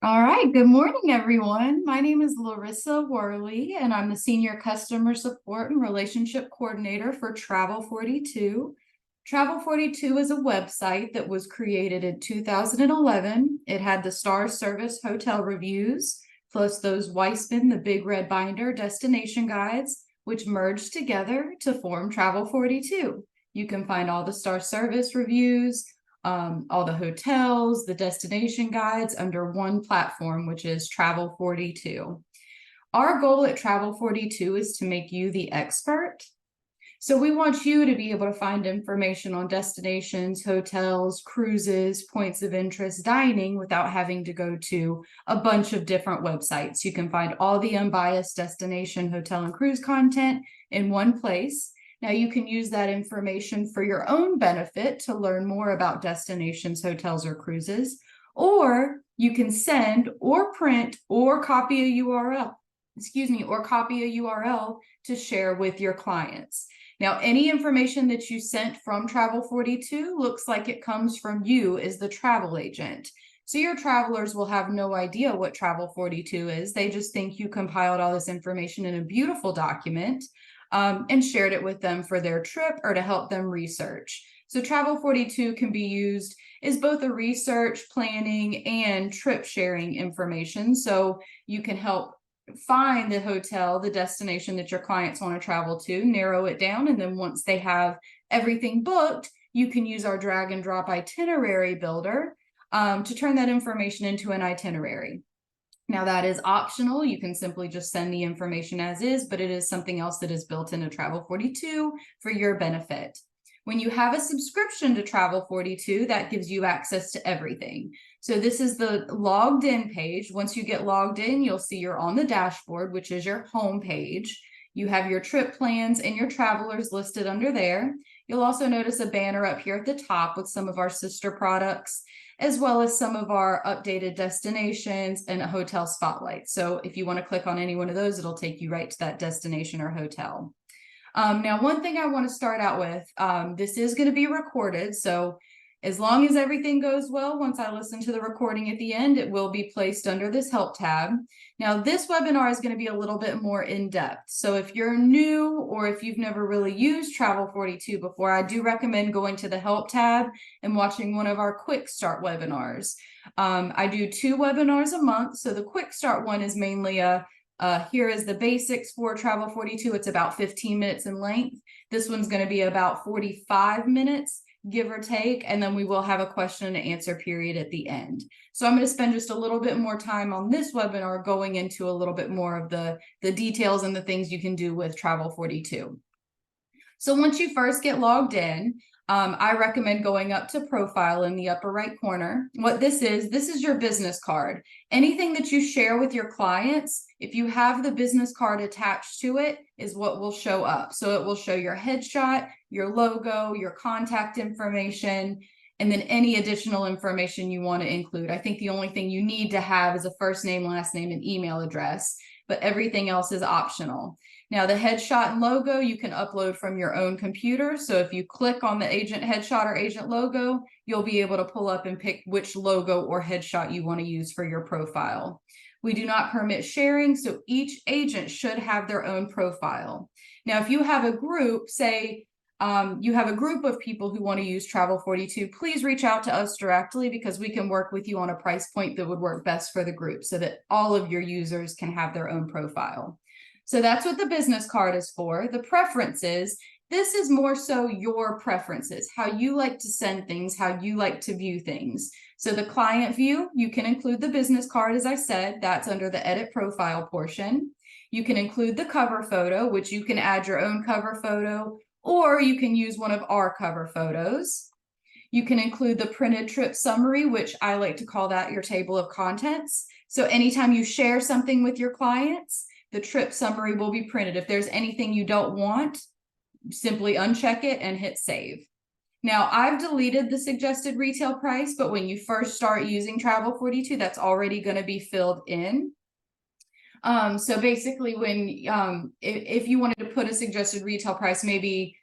All right, good morning, everyone. My name is Larissa Worley, and I'm the Senior Customer Support and Relationship Coordinator for Travel42. Travel42 is a website that was created in 2011. It had the Star Service hotel reviews, plus those Weissman, the big red binder destination guides, which merged together to form Travel42. You can find all the Star Service reviews, all the hotels, the destination guides under one platform, which is Travel42. Our goal at Travel42 is to make you the expert. So we want you to be able to find information on destinations, hotels, cruises, points of interest, dining without having to go to a bunch of different websites. You can find all the unbiased destination, hotel, and cruise content in one place. Now you can use that information for your own benefit to learn more about destinations, hotels, or cruises, or you can send or print or copy a URL, or copy a URL to share with your clients. Now, any information that you sent from Travel42 looks like it comes from you as the travel agent. So your travelers will have no idea what Travel42 is. They just think you compiled all this information in a beautiful document and shared it with them for their trip or to help them research. So Travel42 can be used as both a research, planning, and trip sharing information. So you can help find the hotel, the destination that your clients want to travel to, narrow it down, and then once they have everything booked, you can use our drag and drop itinerary builder to turn that information into an itinerary. Now that is optional. You can simply just send the information as is, but it is something else that is built into Travel42 for your benefit. When you have a subscription to Travel42, that gives you access to everything. So this is the logged in page. Once you get logged in, you'll see you're on the dashboard, which is your home page. You have your trip plans and your travelers listed under there. You'll also notice a banner up here at the top with some of our sister products, as well as some of our updated destinations and a hotel spotlight. So if you want to click on any one of those, it'll take you right to that destination or hotel. Now, one thing I want to start out with, this is going to be recorded. So as long as everything goes well, once I listen to the recording at the end, it will be placed under this help tab. Now, this webinar is going to be a little bit more in-depth. So if you're new or if you've never really used Travel42 before, I do recommend going to the help tab and watching one of our quick start webinars. I do 2 webinars a month. So the quick start one is mainly here is the basics for Travel42. It's about 15 minutes in length. This one's going to be about 45 minutes, give or take, and then we will have a question and answer period at the end. So I'm going to spend just a little bit more time on this webinar going into a little bit more of the details and the things you can do with Travel42. So once you first get logged in, I recommend going up to profile in the upper right corner. What this is your business card. Anything that you share with your clients, if you have the business card attached to it, is what will show up. So it will show your headshot, your logo, your contact information, and then any additional information you want to include. I think the only thing you need to have is a first name, last name, and email address, but everything else is optional. Now the headshot and logo you can upload from your own computer. So if you click on the agent headshot or agent logo, you'll be able to pull up and pick which logo or headshot you want to use for your profile. We do not permit sharing, so each agent should have their own profile. Now, if you have a group, say you have a group of people who want to use Travel42, please reach out to us directly because we can work with you on a price point that would work best for the group so that all of your users can have their own profile. So that's what the business card is for. The preferences, this is more so your preferences, how you like to send things, how you like to view things. So the client view, you can include the business card, as I said, that's under the edit profile portion. You can include the cover photo, which you can add your own cover photo, or you can use one of our cover photos. You can include the printed trip summary, which I like to call that your table of contents. So anytime you share something with your clients, the trip summary will be printed. If there's anything you don't want, simply uncheck it and hit save. Now, I've deleted the suggested retail price, but when you first start using Travel42, that's already going to be filled in. So basically, when if you wanted to put a suggested retail price, maybe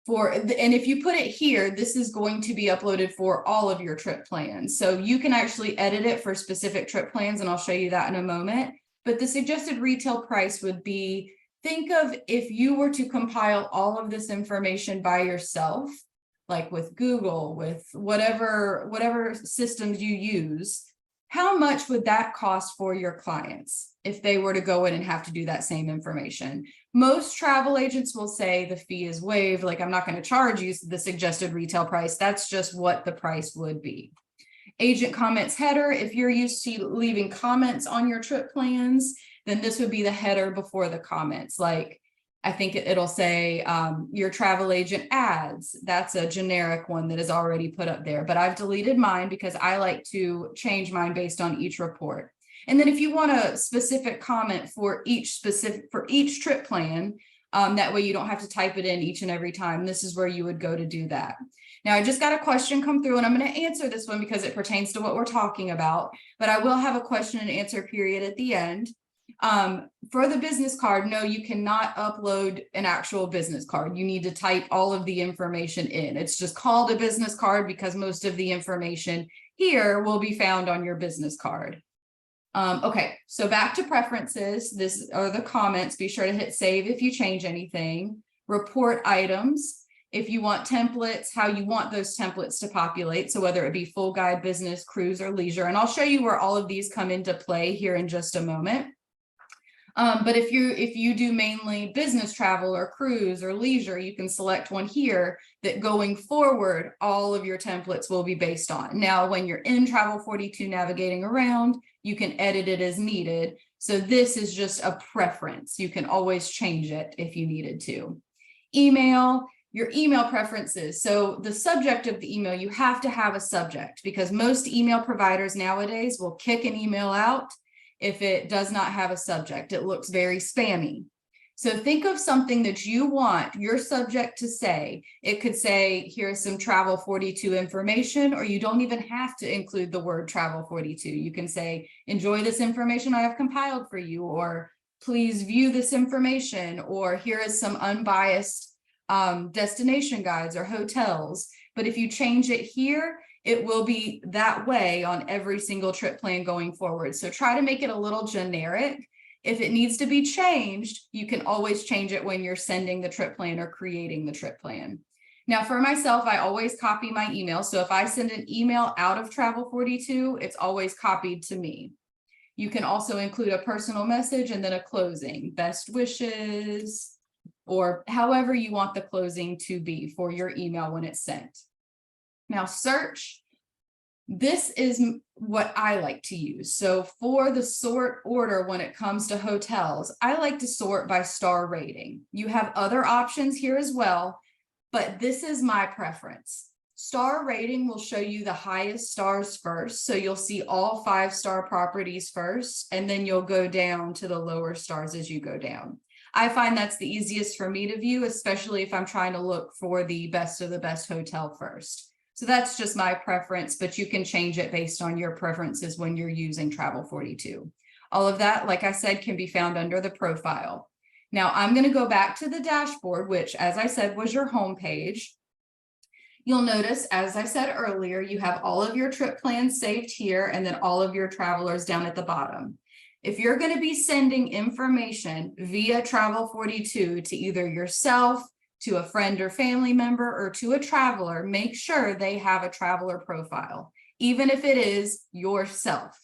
and if you put it here, this is going to be uploaded for all of your trip plans. So you can actually edit it for specific trip plans, and I'll show you that in a moment. But the suggested retail price would be, think of if you were to compile all of this information by yourself, like with Google, with whatever systems you use, how much would that cost for your clients if they were to go in and have to do that same information? Most travel agents will say the fee is waived, like I'm not going to charge you the suggested retail price. That's just what the price would be. Agent comments header, if you're used to leaving comments on your trip plans, then this would be the header before the comments. Like I think it'll say your travel agent ads. That's a generic one that is already put up there, but I've deleted mine because I like to change mine based on each report. And then if you want a specific comment for each trip plan, that way you don't have to type it in each and every time. This is where you would go to do that. Now, I just got a question come through, and I'm going to answer this one because it pertains to what we're talking about, but I will have a question and answer period at the end. For the business card, no, you cannot upload an actual business card. You need to type all of the information in. It's just called a business card because most of the information here will be found on your business card. Okay, so back to preferences. This are the comments. Be sure to hit save if you change anything. Report items. If you want templates, how you want those templates to populate. So whether it be full guide, business, cruise, or leisure. And I'll show you where all of these come into play here in just a moment. But if you do mainly business travel or cruise or leisure, you can select one here that going forward, all of your templates will be based on. Now, when you're in Travel42 navigating around, you can edit it as needed. So this is just a preference. You can always change it if you needed to. Email, your email preferences. So the subject of the email, you have to have a subject because most email providers nowadays will kick an email out if it does not have a subject. It looks very spammy. So think of something that you want your subject to say. It could say, here's some Travel42 information, or you don't even have to include the word Travel42. You can say, enjoy this information I have compiled for you, or please view this information, or here is some unbiased destination guides or hotels. But if you change it here, it will be that way on every single trip plan going forward. So try to make it a little generic. If it needs to be changed, you can always change it when you're sending the trip plan or creating the trip plan. Now for myself, I always copy my email. So if I send an email out of Travel42, it's always copied to me. You can also include a personal message and then a closing, best wishes, or however you want the closing to be for your email when it's sent. Now search, this is what I like to use. So for the sort order when it comes to hotels, I like to sort by star rating. You have other options here as well, but this is my preference. Star rating will show you the highest stars first. So you'll see all 5-star properties first, and then you'll go down to the lower stars as you go down. I find that's the easiest for me to view, especially if I'm trying to look for the best of the best hotel first. So that's just my preference, but you can change it based on your preferences when you're using Travel42. All of that, like I said, can be found under the profile. Now I'm going to go back to the dashboard, which, as I said, was your home page. You'll notice, as I said earlier, you have all of your trip plans saved here and then all of your travelers down at the bottom. If you're going to be sending information via Travel42 to either yourself, to a friend or family member, or to a traveler, make sure they have a traveler profile, even if it is yourself.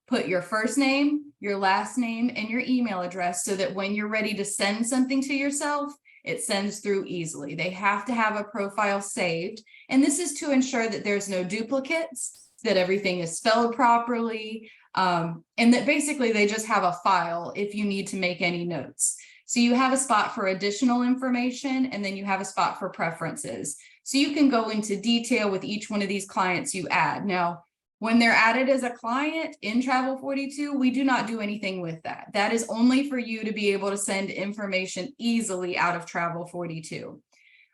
Put your first name, your last name, and your email address so that when you're ready to send something to yourself, it sends through easily. They have to have a profile saved. And this is to ensure that there's no duplicates, that everything is spelled properly, and that basically they just have a file if you need to make any notes. So you have a spot for additional information, and then you have a spot for preferences. So you can go into detail with each one of these clients you add. Now, when they're added as a client in Travel42, we do not do anything with that. That is only for you to be able to send information easily out of Travel42.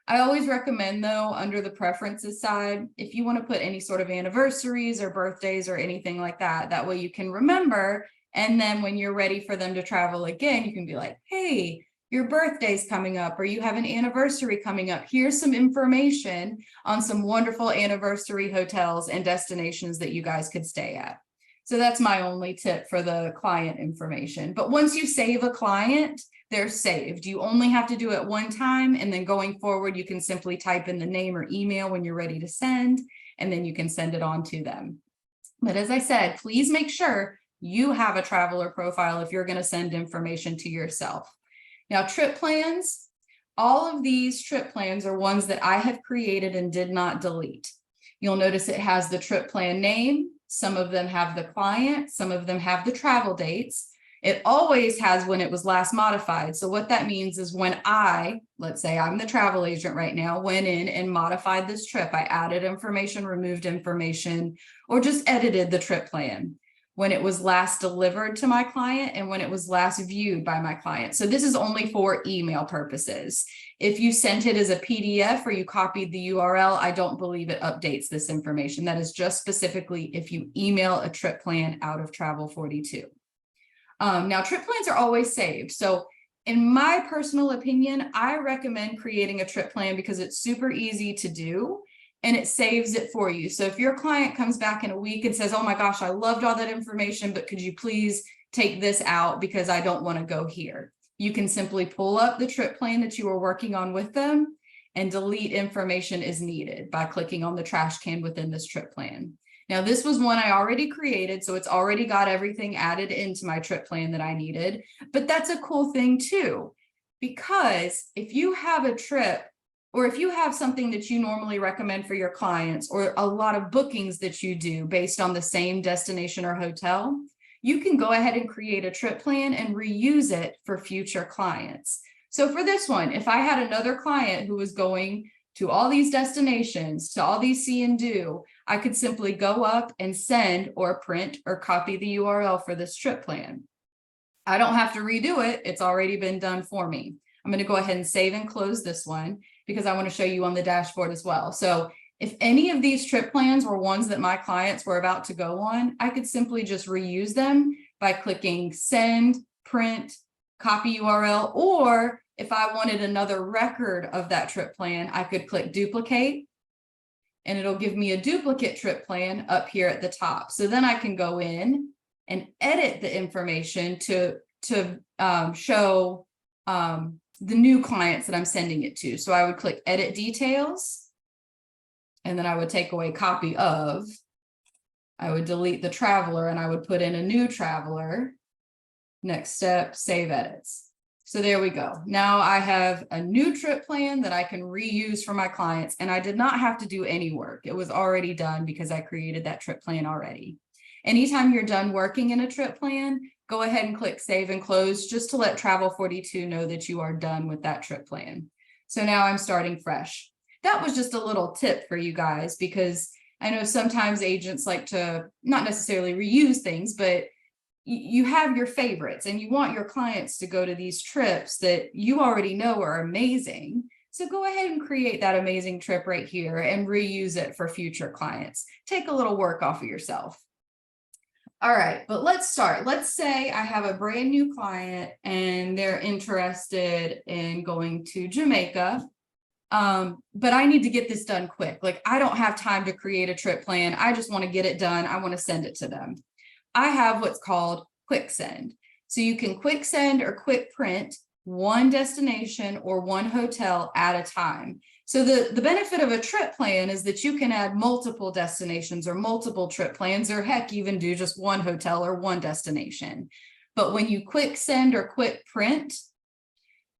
I always recommend, though, under the preferences side, if you want to put any sort of anniversaries or birthdays or anything like that, that way you can remember. And then when you're ready for them to travel again, you can be like, hey, your birthday's coming up or you have an anniversary coming up, here's some information on some wonderful anniversary hotels and destinations that you guys could stay at. So that's my only tip for the client information. But once you save a client, they're saved. You only have to do it one time, and then going forward, you can simply type in the name or email when you're ready to send, and then you can send it on to them. But as I said, please make sure you have a traveler profile if you're going to send information to yourself. Now, trip plans, all of these trip plans are ones that I have created and did not delete. You'll notice it has the trip plan name. Some of them have the client, some of them have the travel dates. It always has when it was last modified. So what that means is when let's say I'm the travel agent right now, went in and modified this trip, I added information, removed information, or just edited the trip plan, when it was last delivered to my client and when it was last viewed by my client. So this is only for email purposes. If you sent it as a PDF or you copied the URL, I don't believe it updates this information. That is just specifically if you email a trip plan out of travel42. Now, trip plans are always saved. So in my personal opinion, I recommend creating a trip plan because it's super easy to do and it saves it for you. So if your client comes back in a week and says, oh my gosh, I loved all that information, but could you please take this out because I don't want to go here? You can simply pull up the trip plan that you were working on with them and delete information as needed by clicking on the trash can within this trip plan. Now, this was one I already created, so it's already got everything added into my trip plan that I needed. But that's a cool thing too, because if you have a trip or if you have something that you normally recommend for your clients or a lot of bookings that you do based on the same destination or hotel, you can go ahead and create a trip plan and reuse it for future clients. So for this one, if I had another client who was going to all these destinations, to all these see and do, I could simply go up and send or print or copy the URL for this trip plan. I don't have to redo it. It's already been done for me. I'm going to go ahead and save and close this one because I want to show you on the dashboard as well. So if any of these trip plans were ones that my clients were about to go on, I could simply just reuse them by clicking send, print, copy URL, or if I wanted another record of that trip plan, I could click duplicate and it'll give me a duplicate trip plan up here at the top. So then I can go in and edit the information to show the new clients that I'm sending it to. So I would click edit details, and then I would take away copy of, I would delete the traveler and I would put in a new traveler. Next step, save edits. So there we go. Now I have a new trip plan that I can reuse for my clients, and I did not have to do any work. It was already done because I created that trip plan already. Anytime you're done working in a trip plan, go ahead and click save and close just to let Travel42 know that you are done with that trip plan. So now I'm starting fresh. That was just a little tip for you guys, because I know sometimes agents like to not necessarily reuse things, but you have your favorites and you want your clients to go to these trips that you already know are amazing. So go ahead and create that amazing trip right here and reuse it for future clients. Take a little work off of yourself. All right, but let's start. Let's say I have a brand new client and they're interested in going to Jamaica, but I need to get this done quick. Like, I don't have time to create a trip plan. I just want to get it done. I want to send it to them. I have what's called quick send. So you can quick send or quick print one destination or one hotel at a time. So the benefit of a trip plan is that you can add multiple destinations or multiple trip plans, or heck, even do just one hotel or one destination. But when you quick send or quick print,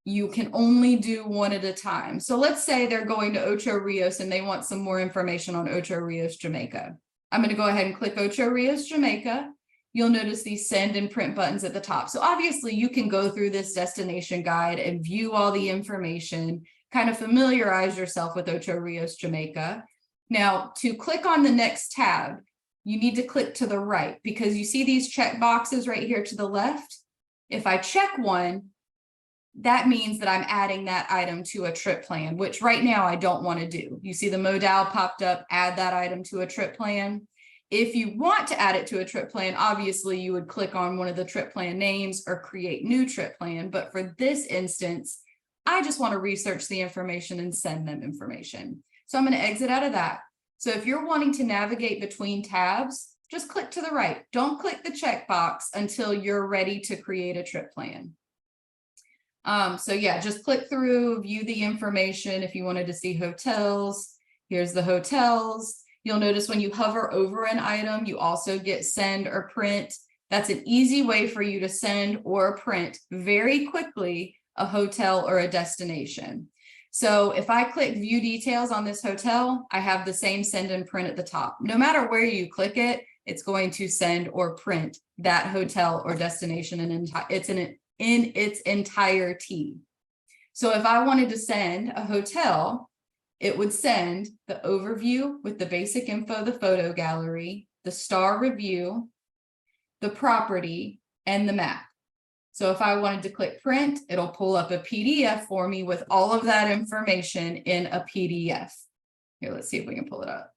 you can only do one at a time. So let's say they're going to Ocho Rios and they want some more information on Ocho Rios, Jamaica. I'm going to go ahead and click Ocho Rios, Jamaica. You'll notice these send and print buttons at the top. So obviously you can go through this destination guide and view all the information, kind of familiarize yourself with Ocho Rios, Jamaica. Now, to click on the next tab, you need to click to the right, because you see these check boxes right here to the left. If I check one, that means that I'm adding that item to a trip plan, which right now I don't want to do. You see the modal popped up, add that item to a trip plan. If you want to add it to a trip plan, obviously you would click on one of the trip plan names or create new trip plan. But for this instance, I just want to research the information and send them information. So I'm going to exit out of that. So if you're wanting to navigate between tabs, just click to the right. Don't click the checkbox until you're ready to create a trip plan. So yeah, just click through, view the information. If you wanted to see hotels, here's the hotels. You'll notice when you hover over an item, you also get send or print. That's an easy way for you to send or print very quickly a hotel or a destination. So if I click view details on this hotel, I have the same send and print at the top. No matter where you click it, it's going to send or print that hotel or destination in its entirety. So if I wanted to send a hotel, it would send the overview with the basic info, the photo gallery, the star review, the property, and the map. So if I wanted to click print, it'll pull up a PDF for me with all of that information in a PDF. Here, let's see if we can pull it up.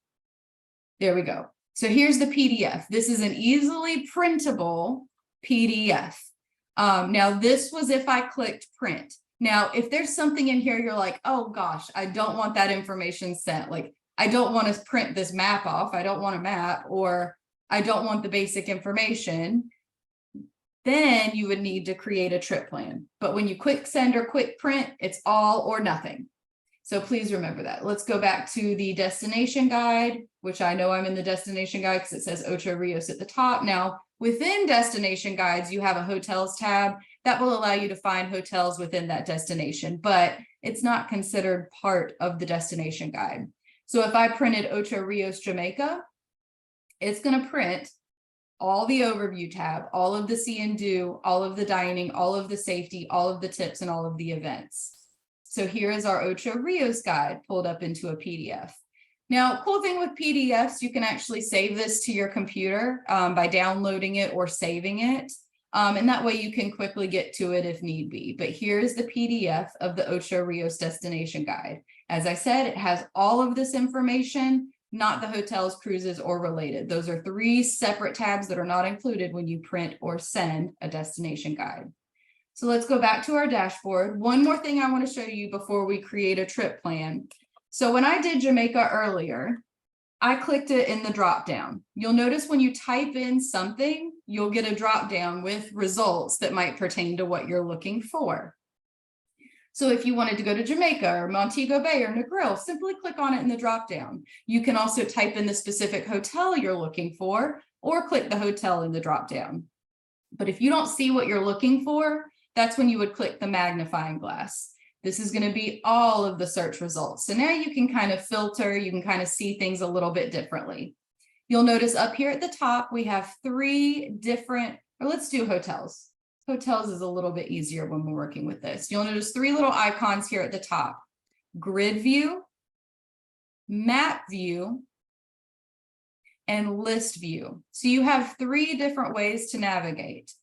There we go. So here's the PDF. This is an easily printable PDF. Now this was if I clicked print. Now, if there's something in here, you're like, oh gosh, I don't want that information sent. Like, I don't want to print this map off. I don't want a map, or I don't want the basic information. Then you would need to create a trip plan. But when you quick send or quick print, it's all or nothing. So please remember that. Let's go back to the destination guide, which I know I'm in the destination guide because it says Ocho Rios at the top. Now, within destination guides, you have a hotels tab that will allow you to find hotels within that destination, but it's not considered part of the destination guide. So if I printed Ocho Rios, Jamaica, it's going to print all the overview tab, all of the see and do, all of the dining, all of the safety, all of the tips, and all of the events. So here is our Ocho Rios guide pulled up into a PDF. Now, cool thing with PDFs, you can actually save this to your computer by downloading it or saving it. And that way you can quickly get to it if need be. But here's the PDF of the Ocho Rios destination guide. As I said, it has all of this information, not the hotels, cruises, or related. Those are 3 separate tabs that are not included when you print or send a destination guide. So let's go back to our dashboard. One more thing I want to show you before we create a trip plan. So when I did Jamaica earlier, I clicked it in the drop down. You'll notice when you type in something, you'll get a drop down with results that might pertain to what you're looking for. So if you wanted to go to Jamaica or Montego Bay or Negril, simply click on it in the drop down. You can also type in the specific hotel you're looking for or click the hotel in the drop down. But if you don't see what you're looking for, that's when you would click the magnifying glass. This is going to be all of the search results. So now you can kind of filter, you can kind of see things a little bit differently. You'll notice up here at the top, we have 3 different, or let's do hotels. Hotels is a little bit easier when we're working with this. You'll notice 3 little icons here at the top: grid view, map view, and list view. So you have 3 different ways to navigate.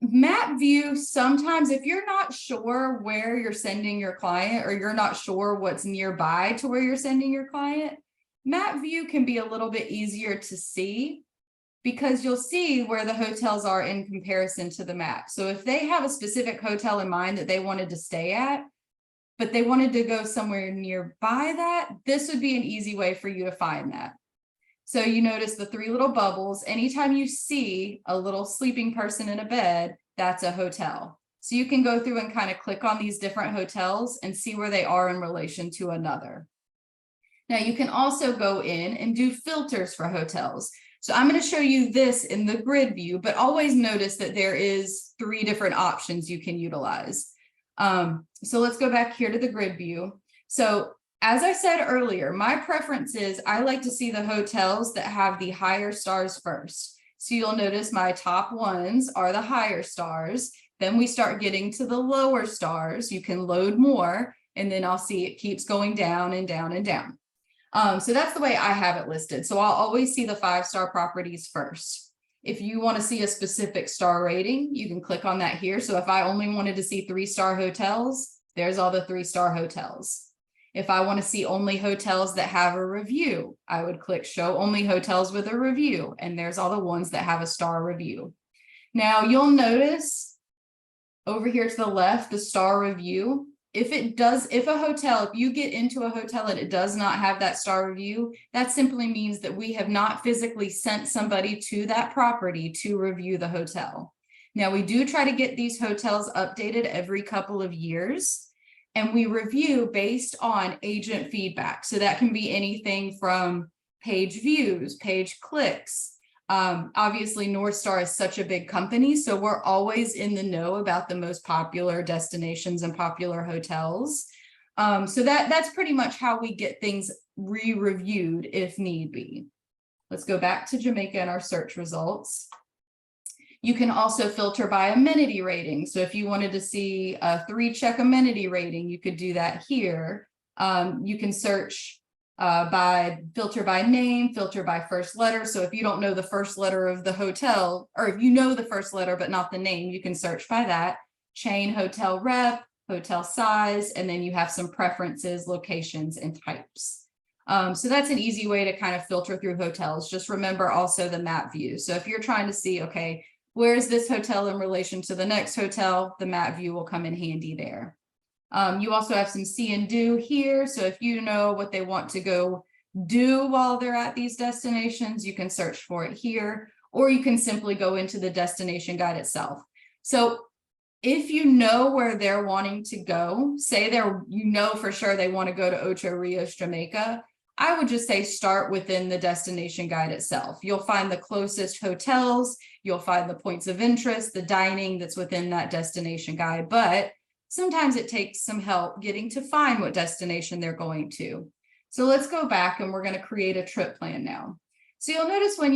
Map view, sometimes if you're not sure where you're sending your client, or you're not sure what's nearby to where you're sending your client, map view can be a little bit easier to see because you'll see where the hotels are in comparison to the map. So if they have a specific hotel in mind that they wanted to stay at, but they wanted to go somewhere nearby that, this would be an easy way for you to find that. So you notice the 3 little bubbles. Anytime you see a little sleeping person in a bed, that's a hotel. So you can go through and kind of click on these different hotels and see where they are in relation to another. Now you can also go in and do filters for hotels. So I'm going to show you this in the grid view, but always notice that there is 3 different options you can utilize. So let's go back here to the grid view. So as I said earlier, my preference is I like to see the hotels that have the higher stars first. So you'll notice my top ones are the higher stars. Then we start getting to the lower stars. You can load more, and then I'll see it keeps going down and down and down. So that's the way I have it listed. So I'll always see the 5-star properties first. If you want to see a specific star rating, you can click on that here. So if I only wanted to see 3-star hotels, there's all the 3-star hotels. If I want to see only hotels that have a review, I would click show only hotels with a review, and there's all the ones that have a star review. Now you'll notice over here to the left, the star review. If you get into a hotel and it does not have that star review, that simply means that we have not physically sent somebody to that property to review the hotel. Now, we do try to get these hotels updated every couple of years, and we review based on agent feedback. So that can be anything from page views, page clicks. Obviously, North Star is such a big company, so we're always in the know about the most popular destinations and popular hotels. So that's pretty much how we get things re-reviewed if need be. Let's go back to Jamaica and our search results. You can also filter by amenity rating. So if you wanted to see a 3-check amenity rating, you could do that here. You can search filter by name, filter by first letter. So if you don't know the first letter of the hotel, or if you know the first letter but not the name, you can search by that. Chain, hotel rep, hotel size, and then you have some preferences, locations, and types. So that's an easy way to kind of filter through hotels. Just remember also the map view. So if you're trying to see, okay, where is this hotel in relation to the next hotel, the map view will come in handy there. You also have some see and do here. So if you know what they want to go do while they're at these destinations, you can search for it here, or you can simply go into the destination guide itself. So if you know where they're wanting to go, say for sure they want to go to Ocho Rios, Jamaica, I would just say start within the destination guide itself. You'll find the closest hotels, you'll find the points of interest, the dining that's within that destination guide, but sometimes it takes some help getting to find what destination they're going to. So let's go back and we're going to create a trip plan now. So you'll notice when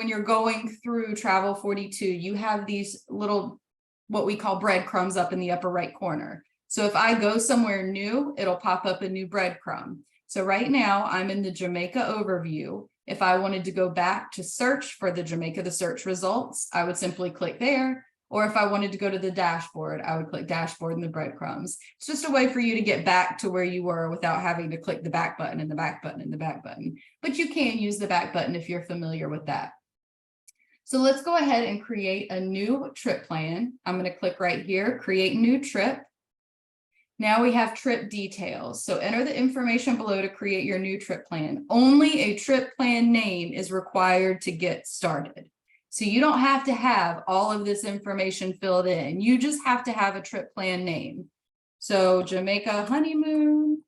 you're going through travel42, you have these little, what we call breadcrumbs up in the upper right corner. So if I go somewhere new, it'll pop up a new breadcrumb. So right now I'm in the Jamaica overview. If I wanted to go back to search for the Jamaica, the search results, I would simply click there. Or if I wanted to go to the dashboard, I would click dashboard and the breadcrumbs. It's just a way for you to get back to where you were without having to click the back button and the back button and the back button. But you can use the back button if you're familiar with that. So let's go ahead and create a new trip plan. I'm going to click right here, create new trip. Now we have trip details. So enter the information below to create your new trip plan. Only a trip plan name is required to get started. So you don't have to have all of this information filled in. You just have to have a trip plan name. So Jamaica honeymoon.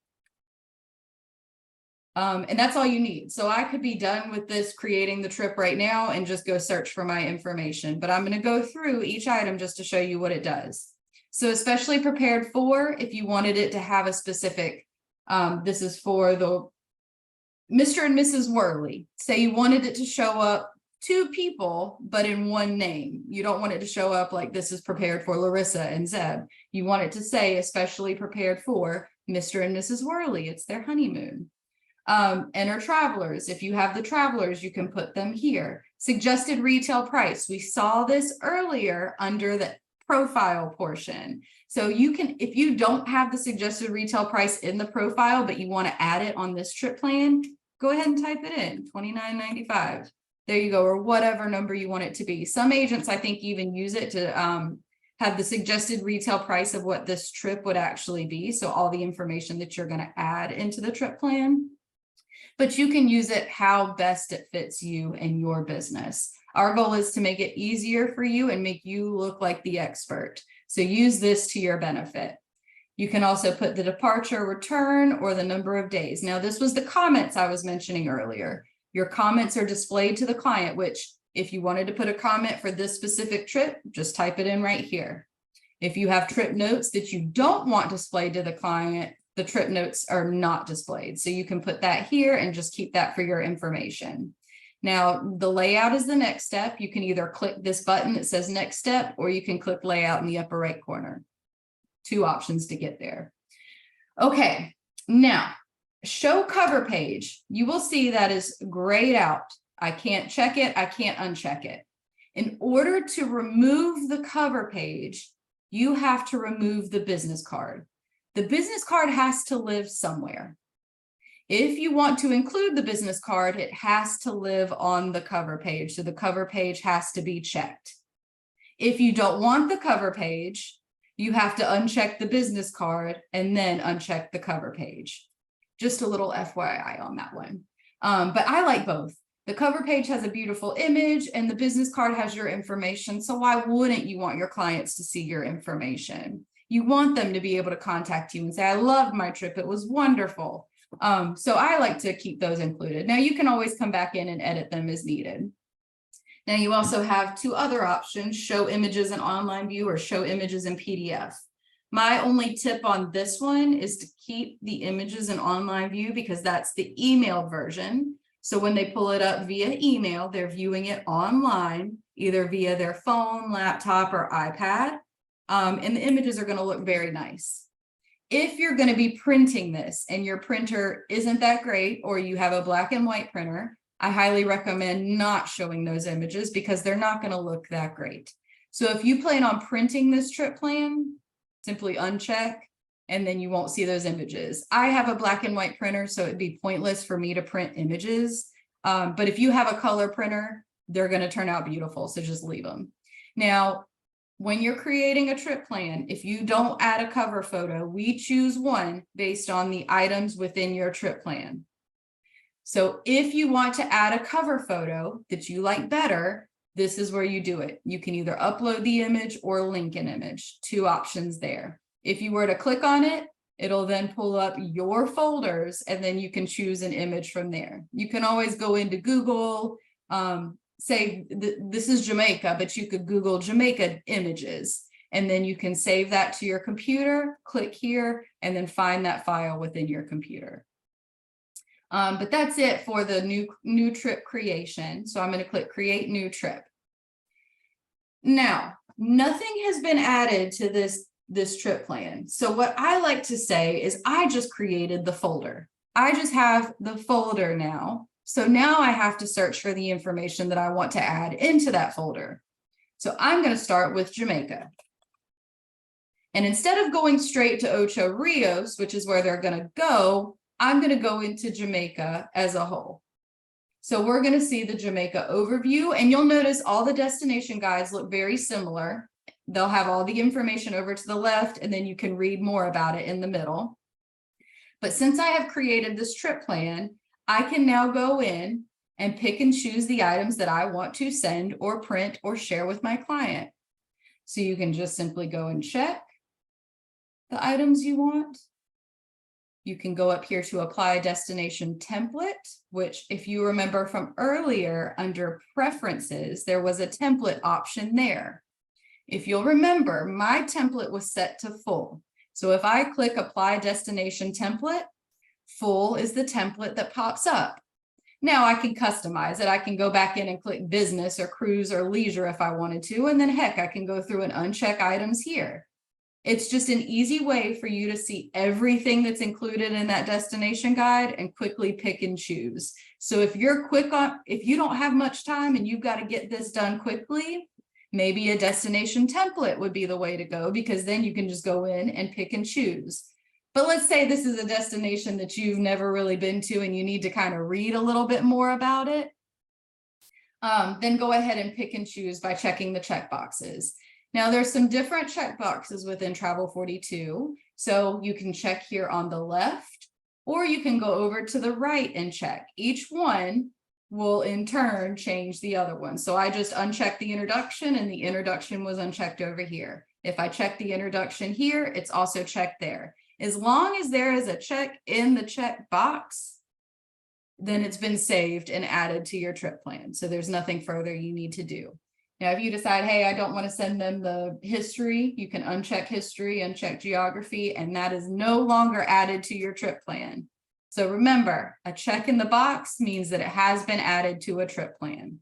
And that's all you need. So I could be done with this creating the trip right now and just go search for my information. But I'm going to go through each item just to show you what it does. So especially prepared for, if you wanted it to have a specific, this is for the Mr. and Mrs. Worley. Say you wanted it to show up 2 people, but in one name. You don't want it to show up like this is prepared for Larissa and Zeb. You want it to say especially prepared for Mr. and Mrs. Worley. It's their honeymoon. Enter travelers. If you have the travelers, you can put them here. Suggested retail price. We saw this earlier under the profile portion. So you can, if you don't have the suggested retail price in the profile, but you want to add it on this trip plan, go ahead and type it in, $29.95. There you go, or whatever number you want it to be. Some agents, I think, even use it to have the suggested retail price of what this trip would actually be. So all the information that you're going to add into the trip plan. But you can use it how best it fits you and your business. Our goal is to make it easier for you and make you look like the expert. So use this to your benefit. You can also put the departure, return, or the number of days. Now, this was the comments I was mentioning earlier. Your comments are displayed to the client, which if you wanted to put a comment for this specific trip, just type it in right here. If you have trip notes that you don't want displayed to the client, the trip notes are not displayed. So you can put that here and just keep that for your information. Now, the layout is the next step. You can either click this button that says next step, or you can click layout in the upper right corner. 2 options to get there. Okay, now show cover page. You will see that is grayed out. I can't check it. I can't uncheck it. In order to remove the cover page, you have to remove the business card. The business card has to live somewhere. If you want to include the business card, it has to live on the cover page. So the cover page has to be checked. If you don't want the cover page, you have to uncheck the business card and then uncheck the cover page. Just a little FYI on that one. But I like both. The cover page has a beautiful image and the business card has your information. So why wouldn't you want your clients to see your information? You want them to be able to contact you and say, I loved my trip. It was wonderful. So I like to keep those included. Now you can always come back in and edit them as needed. Now you also have two other options, show images in online view or show images in PDF. My only tip on this one is to keep the images in online view because that's the email version. So when they pull it up via email, they're viewing it online, either via their phone, laptop, or iPad. And the images are going to look very nice. If you're going to be printing this and your printer isn't that great, or you have a black and white printer, I highly recommend not showing those images because they're not going to look that great. So if you plan on printing this trip plan, simply uncheck and then you won't see those images. I have a black and white printer, so it'd be pointless for me to print images. But if you have a color printer, they're going to turn out beautiful. So just leave them. Now, when you're creating a trip plan, if you don't add a cover photo, we choose one based on the items within your trip plan. So if you want to add a cover photo that you like better, this is where you do it. You can either upload the image or link an image, two options there. If you were to click on it, it'll then pull up your folders and then you can choose an image from there. You can always go into Google, say this is Jamaica, but you could Google Jamaica images and then you can save that to your computer, click here, and then find that file within your computer. But that's it for the new trip creation. So I'm going to click create new trip. Now, nothing has been added to this trip plan. So what I like to say is I just created the folder. I just have the folder now. So now I have to search for the information that I want to add into that folder. So I'm going to start with Jamaica. And instead of going straight to Ocho Rios, which is where they're going to go, I'm going to go into Jamaica as a whole. So we're going to see the Jamaica overview, and you'll notice all the destination guides look very similar. They'll have all the information over to the left, and then you can read more about it in the middle. But since I have created this trip plan, I can now go in and pick and choose the items that I want to send or print or share with my client. So you can just simply go and check the items you want. You can go up here to apply a destination template, which if you remember from earlier under preferences, there was a template option there. If you'll remember, my template was set to full. So if I click apply destination template, full is the template that pops up. Now I can customize it. I can go back in and click business or cruise or leisure if I wanted to. And then heck, I can go through and uncheck items here. It's just an easy way for you to see everything that's included in that destination guide and quickly pick and choose. So if you don't have much time and you've got to get this done quickly, maybe a destination template would be the way to go, because then you can just go in and pick and choose. But let's say this is a destination that you've never really been to and you need to kind of read a little bit more about it. Then go ahead and pick and choose by checking the check boxes. Now there's some different check boxes within Travel42. So you can check here on the left, or you can go over to the right and check. Each one will in turn change the other one. So I just unchecked the introduction and the introduction was unchecked over here. If I check the introduction here, it's also checked there. As long as there is a check in the check box, then it's been saved and added to your trip plan. So there's nothing further you need to do. Now, if you decide, hey, I don't want to send them the history, you can uncheck history, uncheck geography, and that is no longer added to your trip plan. So remember, a check in the box means that it has been added to a trip plan.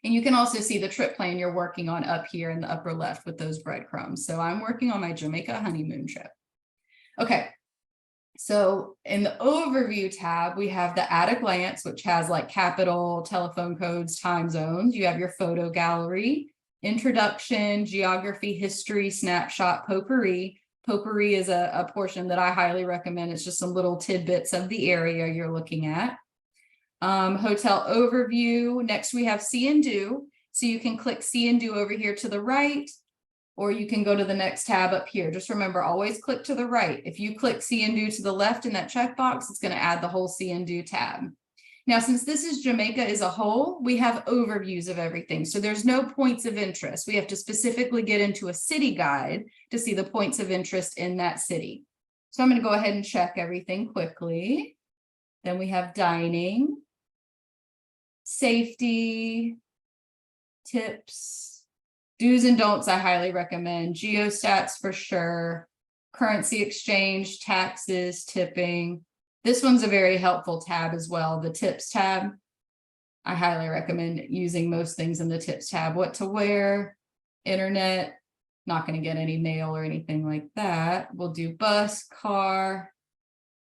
And you can also see the trip plan you're working on up here in the upper left with those breadcrumbs. So I'm working on my Jamaica honeymoon trip. Okay. So in the overview tab, we have the at a glance, which has like capital, telephone codes, time zones. You have your photo gallery, introduction, geography, history, snapshot, potpourri, Potpourri is a portion that I highly recommend. It's just some little tidbits of the area you're looking at. Hotel overview. Next, we have see and do. So you can click see and do over here to the right, or you can go to the next tab up here. Just remember, always click to the right. If you click see and do to the left in that checkbox, it's going to add the whole see and do tab. Now, since this is Jamaica as a whole, we have overviews of everything. So there's no points of interest. We have to specifically get into a city guide to see the points of interest in that city. So I'm going to go ahead and check everything quickly. Then we have dining, safety, tips, do's and don'ts I highly recommend, geostats for sure, currency exchange, taxes, tipping. This one's a very helpful tab as well, the tips tab. I highly recommend using most things in the tips tab. What to wear, internet, not going to get any mail or anything like that. We'll do bus, car,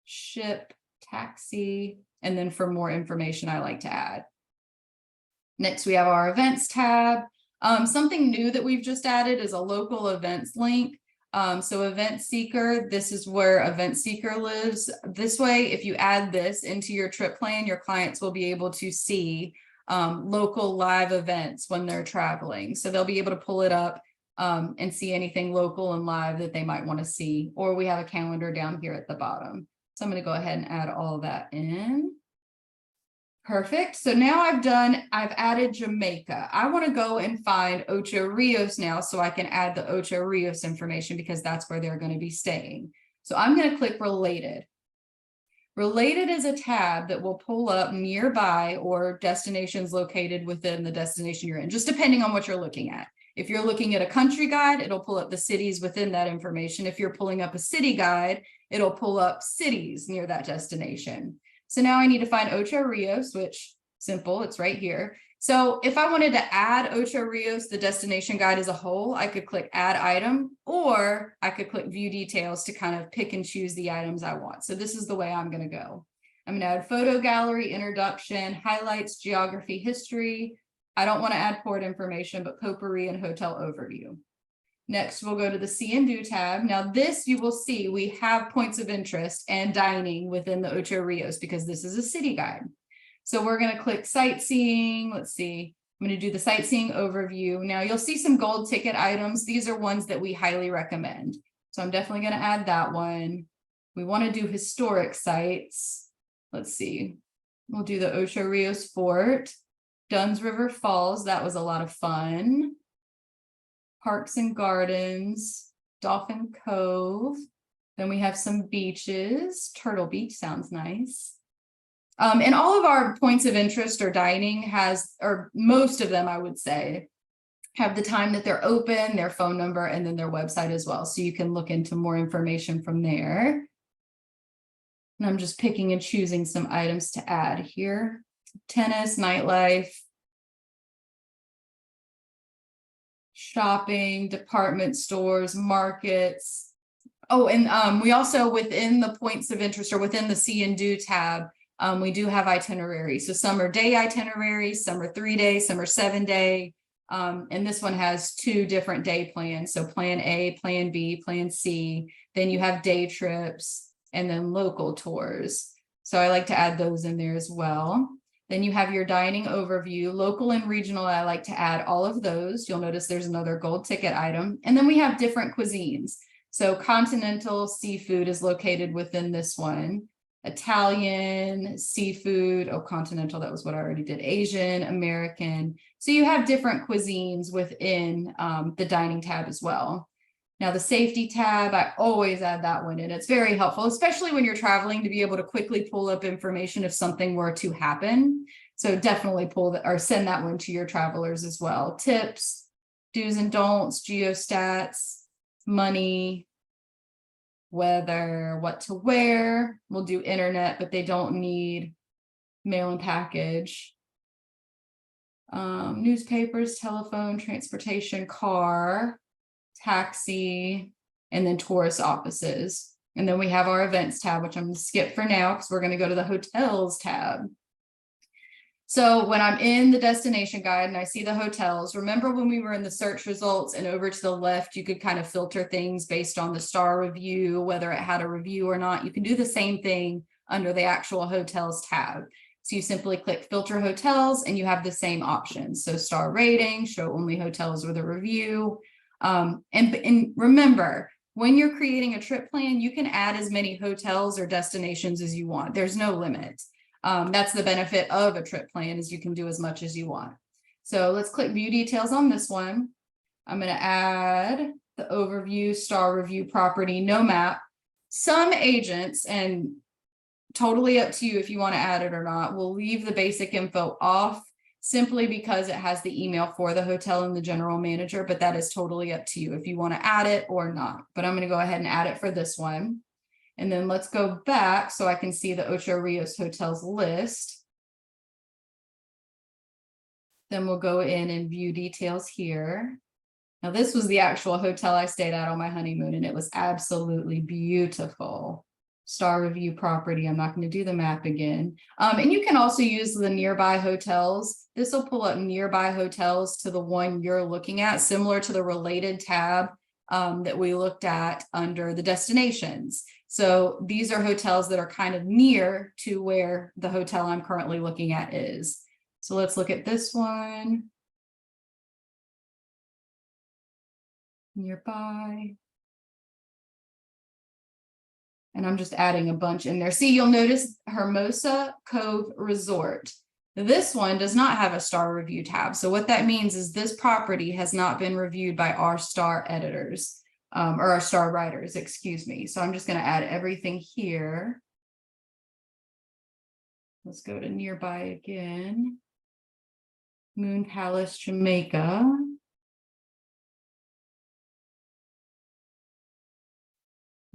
ship, taxi, and then for more information I like to add. Next, we have our events tab. Something new that we've just added is a local events link. So Event Seeker, this is where Event Seeker lives. This way, if you add this into your trip plan, your clients will be able to see local live events when they're traveling. So they'll be able to pull it up and see anything local and live that they might want to see. Or we have a calendar down here at the bottom. So I'm going to go ahead and add all of that in. Perfect. So now I've added Jamaica. I want to go and find Ocho Rios now so I can add the Ocho Rios information because that's where they're going to be staying. So I'm going to click related. Related is a tab that will pull up nearby or destinations located within the destination you're in, just depending on what you're looking at. If you're looking at a country guide, it'll pull up the cities within that information. If you're pulling up a city guide, it'll pull up cities near that destination. So now I need to find Ocho Rios, which simple, it's right here. So if I wanted to add Ocho Rios, the destination guide as a whole, I could click add item, or I could click view details to kind of pick and choose the items I want. So this is the way I'm going to go. I'm going to add photo gallery, introduction, highlights, geography, history. I don't want to add port information, but potpourri and hotel overview. Next, we'll go to the see and do tab. Now this, you will see we have points of interest and dining within the Ocho Rios because this is a city guide. So we're going to click sightseeing. Let's see. I'm going to do the sightseeing overview. Now you'll see some gold ticket items. These are ones that we highly recommend. So I'm definitely going to add that one. We want to do historic sites. Let's see. We'll do the Ocho Rios Fort, Dunn's River Falls. That was a lot of fun. Parks and Gardens, Dolphin Cove. Then we have some beaches. Turtle Beach sounds nice. And all of our points of interest or dining or most of them, I would say, have the time that they're open, their phone number, and then their website as well. So you can look into more information from there. And I'm just picking and choosing some items to add here. Tennis, nightlife, shopping, department stores, markets. Oh, and we also, within the points of interest or within the see and do tab, we do have itineraries. So some are day itineraries, some are 3 days, some are 7 day. And this one has 2 different day plans. So plan A, plan B, plan C. Then you have day trips and then local tours. So I like to add those in there as well. Then you have your dining overview, local and regional. I like to add all of those. You'll notice there's another gold ticket item. And then we have different cuisines. So continental seafood is located within this one. Italian, seafood, continental, that was what I already did. Asian, American. So you have different cuisines within the dining tab as well. Now the safety tab, I always add that one in. It's very helpful, especially when you're traveling, to be able to quickly pull up information if something were to happen. So definitely send that one to your travelers as well. Tips, do's and don'ts, geostats, money, weather, what to wear. We'll do internet, but they don't need mail and package. Newspapers, telephone, transportation, car, taxi, and then tourist offices. And then we have our events tab, which I'm going to skip for now because we're going to go to the hotels tab. So when I'm in the destination guide and I see the hotels, remember when we were in the search results and over to the left, you could kind of filter things based on the star review, whether it had a review or not. You can do the same thing under the actual hotels tab. So you simply click filter hotels and you have the same options. So star rating, show only hotels with a review. And remember, when you're creating a trip plan, you can add as many hotels or destinations as you want. There's no limit. That's the benefit of a trip plan, is you can do as much as you want. So let's click view details on this one. I'm going to add the overview, star review, property, no map. Some agents, and totally up to you if you want to add it or not, will leave the basic info off simply because it has the email for the hotel and the general manager, but that is totally up to you if you want to add it or not. But I'm going to go ahead and add it for this one. And then let's go back so I can see the Ocho Rios hotels list. Then we'll go in and view details here. Now this was the actual hotel I stayed at on my honeymoon, and it was absolutely beautiful. Star review property. I'm not going to do the map again. And you can also use the nearby hotels. This will pull up nearby hotels to the one you're looking at, similar to the related tab that we looked at under the destinations. So these are hotels that are kind of near to where the hotel I'm currently looking at is. So let's look at this one. Nearby. And I'm just adding a bunch in there. See, you'll notice Hermosa Cove Resort. This one does not have a star review tab. So what that means is this property has not been reviewed by our star editors. Or our star writers, excuse me. So I'm just going to add everything here. Let's go to nearby again. Moon Palace, Jamaica.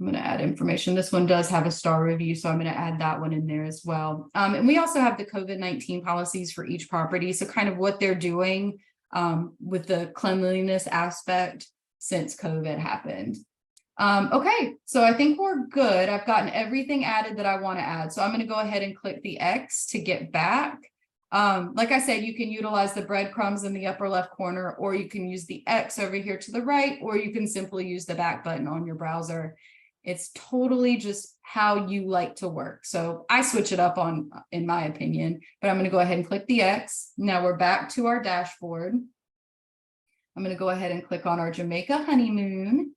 I'm going to add information. This one does have a star review, so I'm going to add that one in there as well. And we also have the COVID-19 policies for each property. So kind of what they're doing with the cleanliness aspect since COVID happened. Okay, so I think we're good. I've gotten everything added that I want to add. So I'm going to go ahead and click the X to get back. Like I said, you can utilize the breadcrumbs in the upper left corner, or you can use the X over here to the right, or you can simply use the back button on your browser. It's totally just how you like to work. So I switch it up in my opinion, but I'm going to go ahead and click the X. Now we're back to our dashboard. I'm going to go ahead and click on our Jamaica honeymoon.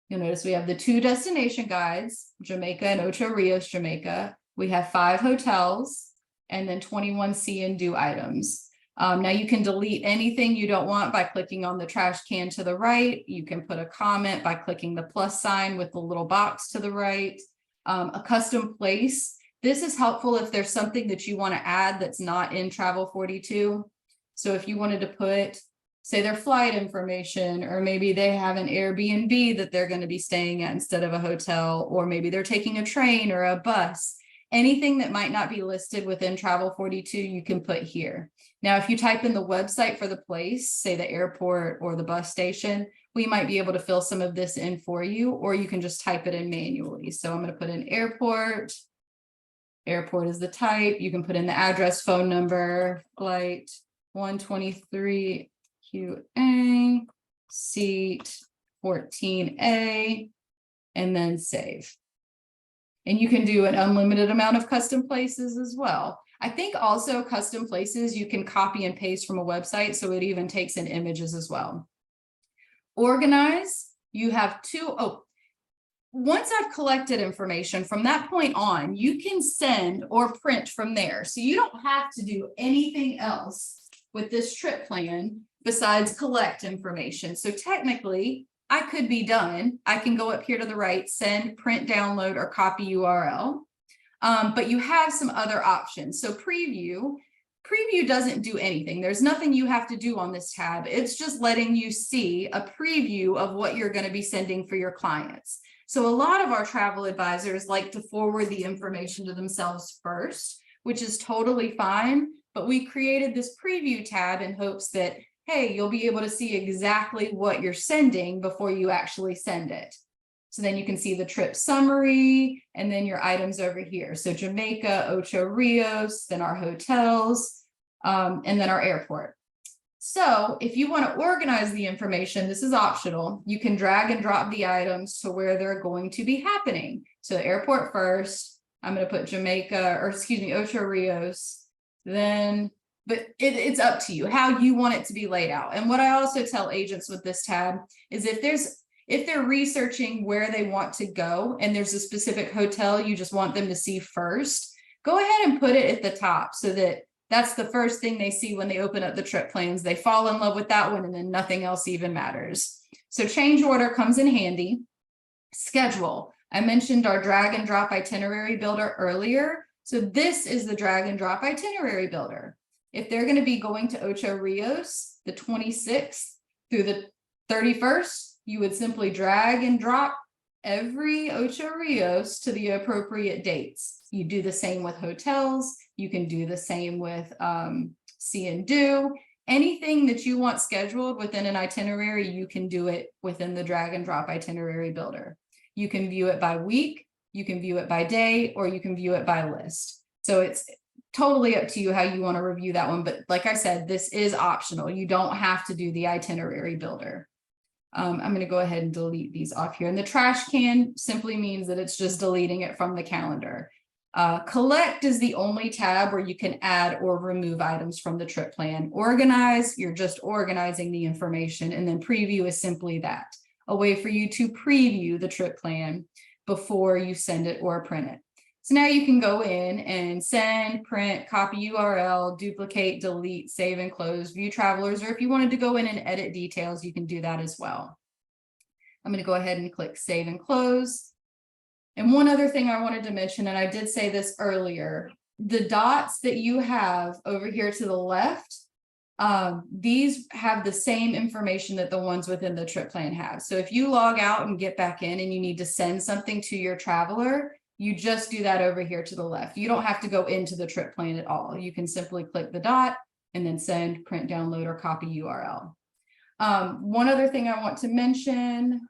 You'll notice we have the 2 destination guides, Jamaica and Ocho Rios, Jamaica. We have 5 hotels and then 21 see and do items. Now you can delete anything you don't want by clicking on the trash can to the right. You can put a comment by clicking the plus sign with the little box to the right. A custom place. This is helpful if there's something that you want to add that's not in travel42. So if you wanted to put, say, their flight information, or maybe they have an Airbnb that they're going to be staying at instead of a hotel, or maybe they're taking a train or a bus, anything that might not be listed within travel42, you can put here. Now, if you type in the website for the place, say the airport or the bus station, we might be able to fill some of this in for you, or you can just type it in manually. So I'm going to put in airport. Airport is the type. You can put in the address, phone number, flight 123 QA, seat 14A, and then save. And you can do an unlimited amount of custom places as well. I think also custom places you can copy and paste from a website, so it even takes in images as well. Organize, you have 2. Once I've collected information from that point on, you can send or print from there. So you don't have to do anything else with this trip plan besides collect information. So technically, I could be done. I can go up here to the right, send, print, download, or copy URL. But you have some other options. So preview doesn't do anything. There's nothing you have to do on this tab. It's just letting you see a preview of what you're going to be sending for your clients. So a lot of our travel advisors like to forward the information to themselves first, which is totally fine. But we created this preview tab in hopes that, hey, you'll be able to see exactly what you're sending before you actually send it. So then you can see the trip summary and then your items over here. So Jamaica, Ocho Rios, then our hotels, and then our airport. So if you want to organize the information, this is optional. You can drag and drop the items to where they're going to be happening. So airport first, I'm going to put Jamaica, or excuse me, Ocho Rios, then, but it's up to you how you want it to be laid out. And what I also tell agents with this tab is if they're researching where they want to go and there's a specific hotel you just want them to see first, go ahead and put it at the top so that that's the first thing they see when they open up the trip plans. They fall in love with that one and then nothing else even matters. So change order comes in handy. Schedule. I mentioned our drag and drop itinerary builder earlier. So this is the drag and drop itinerary builder. If they're going to be going to Ocho Rios, the 26th through the 31st, you would simply drag and drop every Ocho Rios to the appropriate dates. You do the same with hotels. You can do the same with see and do. Anything that you want scheduled within an itinerary, you can do it within the drag and drop itinerary builder. You can view it by week, you can view it by day, or you can view it by list. So it's totally up to you how you want to review that one. But like I said, this is optional. You don't have to do the itinerary builder. I'm going to go ahead and delete these off here. And the trash can simply means that it's just deleting it from the calendar. Collect is the only tab where you can add or remove items from the trip plan. Organize, you're just organizing the information. And then preview is simply that, a way for you to preview the trip plan before you send it or print it. So now you can go in and send, print, copy URL, duplicate, delete, save and close, view travelers, or if you wanted to go in and edit details, you can do that as well. I'm going to go ahead and click save and close. And one other thing I wanted to mention, and I did say this earlier, the dots that you have over here to the left, these have the same information that the ones within the trip plan have. So if you log out and get back in and you need to send something to your traveler, you just do that over here to the left. You don't have to go into the trip plan at all. You can simply click the dot and then send, print, download, or copy URL. One other thing I want to mention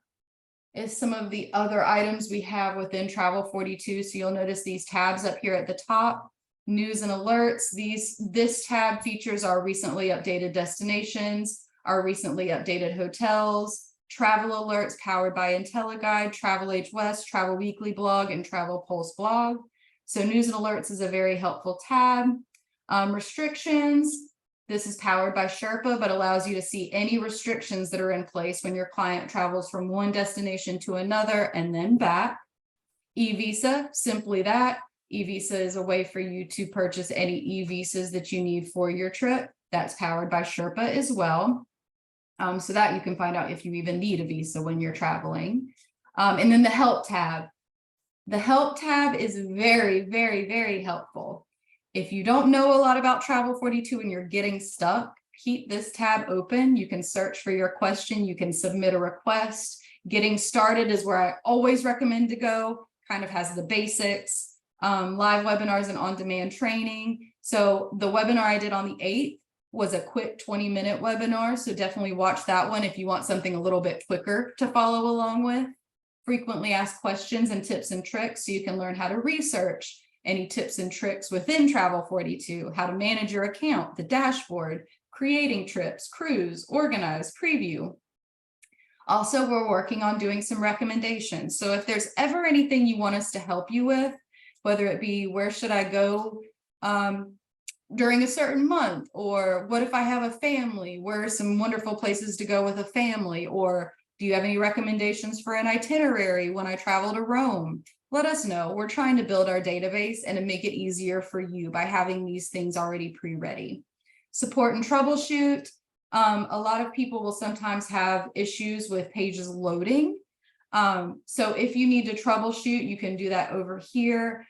is some of the other items we have within Travel42. So you'll notice these tabs up here at the top, news and alerts. This tab features our recently updated destinations, our recently updated hotels, travel alerts powered by IntelliGuide, Travel Age West, Travel Weekly blog, and Travel Pulse blog. So news and alerts is a very helpful tab. Restrictions. This is powered by Sherpa, but allows you to see any restrictions that are in place when your client travels from one destination to another and then back. E-Visa, simply that. E-Visa is a way for you to purchase any e-visas that you need for your trip. That's powered by Sherpa as well. So that you can find out if you even need a visa when you're traveling. And then the help tab. The help tab is very, very, very helpful. If you don't know a lot about Travel42 and you're getting stuck, keep this tab open. You can search for your question. You can submit a request. Getting started is where I always recommend to go. Kind of has the basics, live webinars and on-demand training. So the webinar I did on the 8th was a quick 20-minute webinar. So definitely watch that one if you want something a little bit quicker to follow along with. Frequently asked questions and tips and tricks so you can learn how to research any tips and tricks within Travel42, how to manage your account, the dashboard, creating trips, cruise, organize, preview. Also, we're working on doing some recommendations. So if there's ever anything you want us to help you with, whether it be where should I go during a certain month, or what if I have a family, where are some wonderful places to go with a family, or do you have any recommendations for an itinerary when I travel to Rome? Let us know. We're trying to build our database and to make it easier for you by having these things already pre-ready. Support and troubleshoot. A lot of people will sometimes have issues with pages loading. So if you need to troubleshoot, you can do that over here.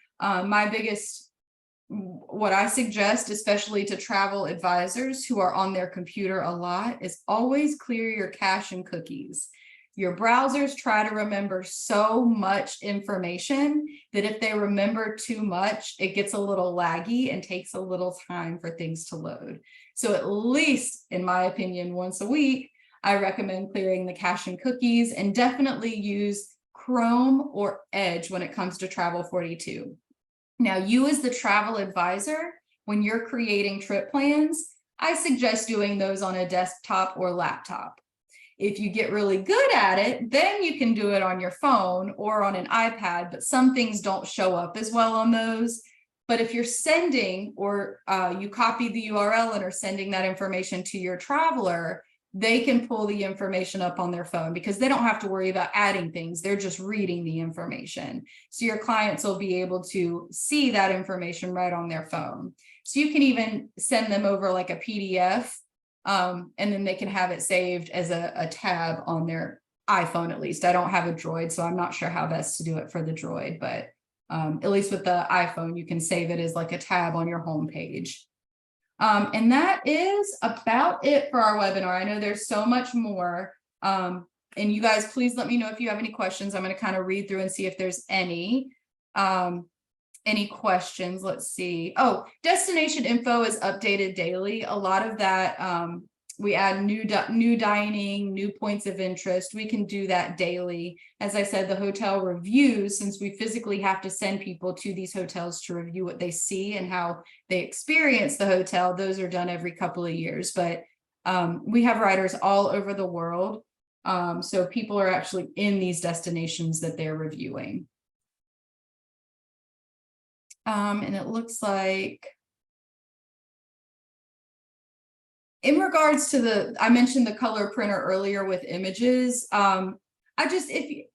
What I suggest, especially to travel advisors who are on their computer a lot, is always clear your cache and cookies. Your browsers try to remember so much information that if they remember too much, it gets a little laggy and takes a little time for things to load. So at least, in my opinion, once a week, I recommend clearing the cache and cookies, and definitely use Chrome or Edge when it comes to Travel42. Now, you as the travel advisor, when you're creating trip plans, I suggest doing those on a desktop or laptop. If you get really good at it, then you can do it on your phone or on an iPad, but some things don't show up as well on those. But if you're sending or you copy the URL and are sending that information to your traveler, they can pull the information up on their phone because they don't have to worry about adding things. They're just reading the information. So your clients will be able to see that information right on their phone. So you can even send them over like a PDF, and then they can have it saved as a tab on their iPhone, at least. I don't have a Droid, so I'm not sure how best to do it for the Droid, but at least with the iPhone, you can save it as like a tab on your home page. And that is about it for our webinar. I know there's so much more. And you guys, please let me know if you have any questions. I'm going to kind of read through and see if there's any questions. Let's see. Oh, destination info is updated daily. A lot of that, we add new dining, new points of interest. We can do that daily. As I said, the hotel reviews, since we physically have to send people to these hotels to review what they see and how they experience the hotel, those are done every couple of years. But we have writers all over the world. So people are actually in these destinations that they're reviewing. And it looks like, in regards to I mentioned the color printer earlier with images. It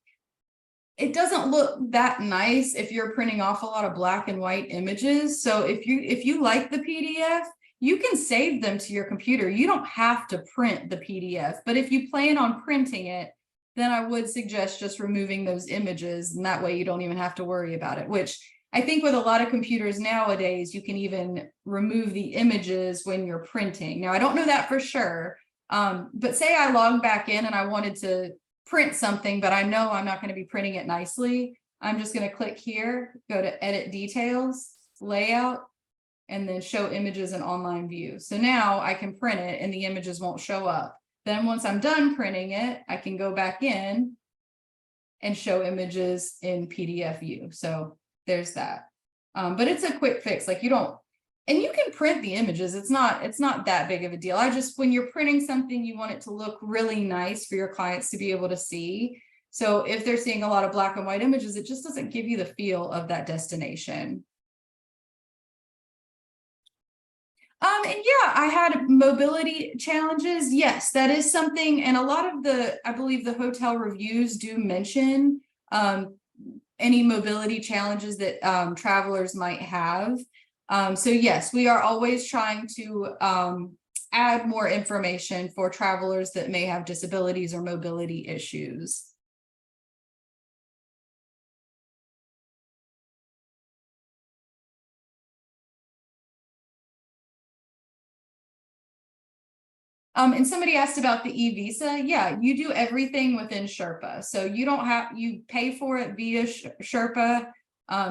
doesn't look that nice if you're printing off a lot of black and white images. So if you like the PDF, you can save them to your computer. You don't have to print the PDF, but if you plan on printing it, then I would suggest just removing those images, and that way you don't even have to worry about it, which I think with a lot of computers nowadays, you can even remove the images when you're printing. Now, I don't know that for sure, but say I logged back in and I wanted to print something, but I know I'm not going to be printing it nicely. I'm just going to click here, go to edit details, layout, and then show images in online view. So now I can print it and the images won't show up. Then once I'm done printing it, I can go back in and show images in PDF view. So there's that. But it's a quick fix. Like you can print the images. It's not that big of a deal. When you're printing something, you want it to look really nice for your clients to be able to see. So if they're seeing a lot of black and white images, it just doesn't give you the feel of that destination. And yeah, I had mobility challenges. Yes, that is something. And a lot of I believe the hotel reviews do mention any mobility challenges that travelers might have. So yes, we are always trying to add more information for travelers that may have disabilities or mobility issues. And somebody asked about the e-visa. Yeah, you do everything within Sherpa. So you pay for it via Sherpa.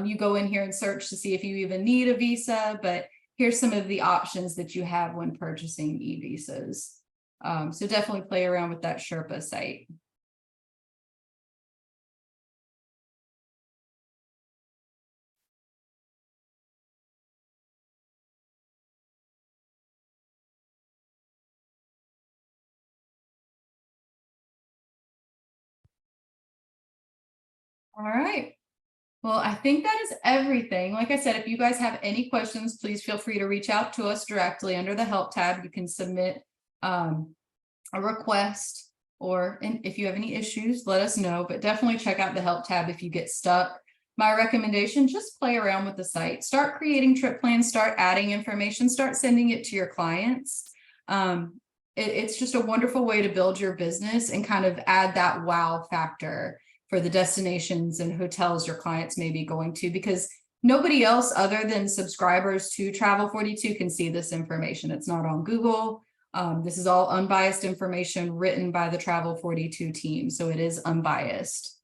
You go in here and search to see if you even need a visa, but here's some of the options that you have when purchasing e-visas. So definitely play around with that Sherpa site. All right. Well, I think that is everything. Like I said, if you guys have any questions, please feel free to reach out to us directly under the help tab. You can submit a request, and if you have any issues, let us know, but definitely check out the help tab if you get stuck. My recommendation, just play around with the site, start creating trip plans, start adding information, start sending it to your clients. It's just a wonderful way to build your business and kind of add that wow factor for the destinations and hotels your clients may be going to, because nobody else other than subscribers to Travel42 can see this information. It's not on Google. This is all unbiased information written by the Travel42 team, so it is unbiased.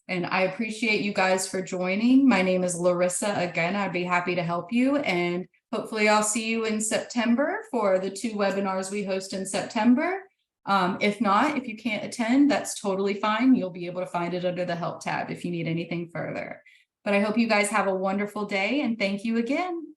And I appreciate you guys for joining. My name is Larissa. Again, I'd be happy to help you, and hopefully I'll see you in September for the 2 webinars we host in September. If not, if you can't attend, that's totally fine. You'll be able to find it under the help tab if you need anything further. But I hope you guys have a wonderful day and thank you again.